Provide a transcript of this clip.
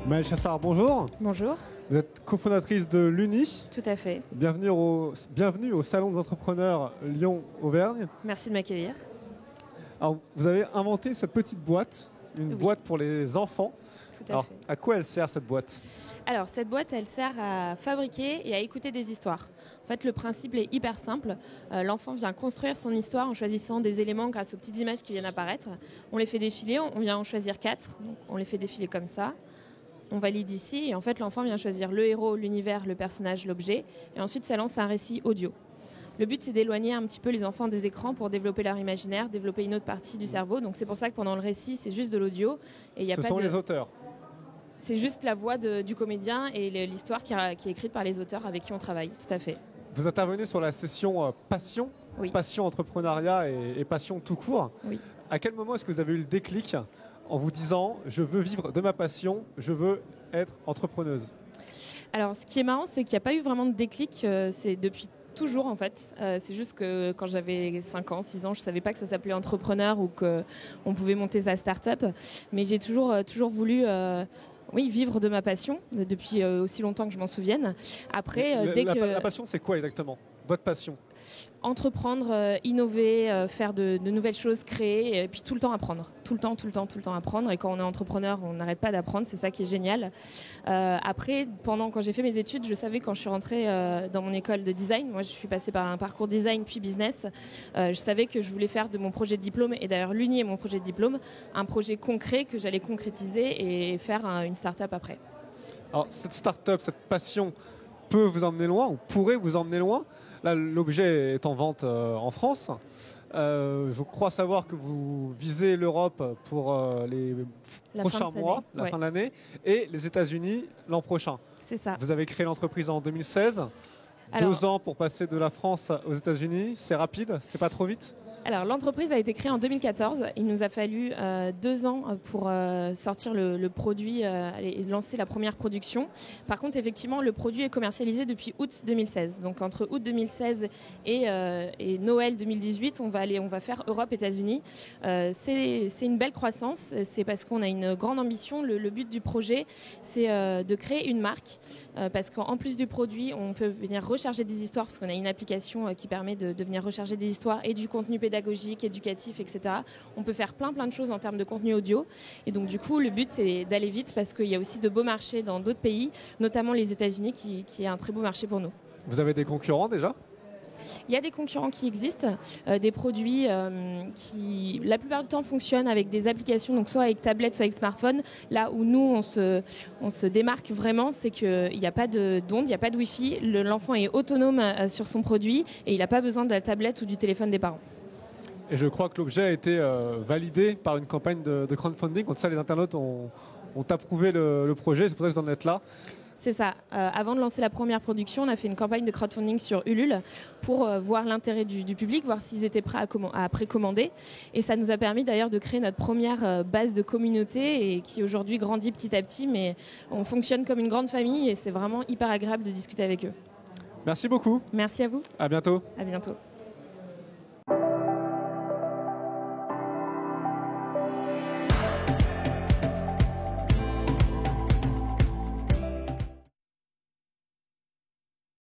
Maëlle Chassard, bonjour. Bonjour. Vous êtes cofondatrice de l'UNI. Tout à fait. Bienvenue au Salon des entrepreneurs Lyon-Auvergne. Merci de m'accueillir. Alors, vous avez inventé cette petite boîte, une boîte pour les enfants. Tout à fait. À quoi elle sert cette boîte ? Alors, cette boîte, elle sert à fabriquer et à écouter des histoires. En fait, le principe est hyper simple. L'enfant vient construire son histoire en choisissant des éléments grâce aux petites images qui viennent apparaître. On les fait défiler, on vient en choisir 4. Donc, on les fait défiler comme ça. On valide ici et en fait, l'enfant vient choisir le héros, l'univers, le personnage, l'objet. Et ensuite, ça lance un récit audio. Le but, c'est d'éloigner un petit peu les enfants des écrans pour développer leur imaginaire, développer une autre partie du cerveau. Donc, c'est pour ça que pendant le récit, c'est juste de l'audio. Ce sont les auteurs. C'est juste la voix du comédien et l'histoire qui est écrite par les auteurs avec qui on travaille, tout à fait. Vous intervenez sur la session passion, Oui. Passion entrepreneuriat et passion tout court. Oui. À quel moment est-ce que vous avez eu le déclic en vous disant « je veux vivre de ma passion, je veux être entrepreneuse » ? Alors, ce qui est marrant, c'est qu'il n'y a pas eu vraiment de déclic, c'est depuis toujours en fait. C'est juste que quand j'avais 5 ans, 6 ans, je ne savais pas que ça s'appelait entrepreneur ou qu'on pouvait monter sa start-up. Mais j'ai toujours voulu... vivre de ma passion, depuis aussi longtemps que je m'en souvienne. Après, la passion, c'est quoi exactement ? Votre passion ? Entreprendre, innover, faire de nouvelles choses, créer, et puis tout le temps apprendre. Tout le temps apprendre. Et quand on est entrepreneur, on n'arrête pas d'apprendre, c'est ça qui est génial. Après, quand j'ai fait mes études, je savais quand je suis rentrée dans mon école de design, moi je suis passée par un parcours design puis business, je savais que je voulais faire de mon projet de diplôme, et d'ailleurs l'UNI est mon projet de diplôme, un projet concret que j'allais concrétiser et faire une start-up après. Alors cette start-up, cette passion peut vous emmener loin ou pourrait vous emmener loin. Là, l'objet est en vente en France. Je crois savoir que vous visez l'Europe pour les prochains mois, la fin de l'année, et les États-Unis l'an prochain. C'est ça. Vous avez créé l'entreprise en 2016. Alors, 2 ans pour passer de la France aux États-Unis. C'est rapide ? C'est pas trop vite ? Alors, l'entreprise a été créée en 2014. Il nous a fallu 2 ans pour sortir le produit et lancer la première production. Par contre, effectivement, le produit est commercialisé depuis août 2016. Donc, entre août 2016 et Noël 2018, on va faire Europe-États-Unis. C'est une belle croissance. C'est parce qu'on a une grande ambition. Le but du projet, c'est de créer une marque. Parce qu'en plus du produit, on peut venir recharger des histoires, parce qu'on a une application qui permet de venir recharger des histoires et du contenu pédagogique, éducatif, etc. On peut faire plein de choses en termes de contenu audio. Et donc du coup, le but, c'est d'aller vite parce qu'il y a aussi de beaux marchés dans d'autres pays, notamment les États-Unis, qui est un très beau marché pour nous. Vous avez des concurrents déjà ? Il y a des concurrents qui existent, des produits qui, la plupart du temps, fonctionnent avec des applications, donc soit avec tablette, soit avec smartphone. Là où nous, on se démarque vraiment, c'est qu'il n'y a pas d'onde, il n'y a pas de Wi-Fi. L'enfant est autonome sur son produit et il n'a pas besoin de la tablette ou du téléphone des parents. Et je crois que l'objet a été validé par une campagne de crowdfunding. Comme ça, les internautes ont approuvé le projet. C'est pour ça que vous en êtes là. C'est ça. Avant de lancer la première production, on a fait une campagne de crowdfunding sur Ulule pour voir l'intérêt du public, voir s'ils étaient prêts à précommander. Et ça nous a permis d'ailleurs de créer notre première base de communauté et qui aujourd'hui grandit petit à petit. Mais on fonctionne comme une grande famille et c'est vraiment hyper agréable de discuter avec eux. Merci beaucoup. Merci à vous. À bientôt. À bientôt.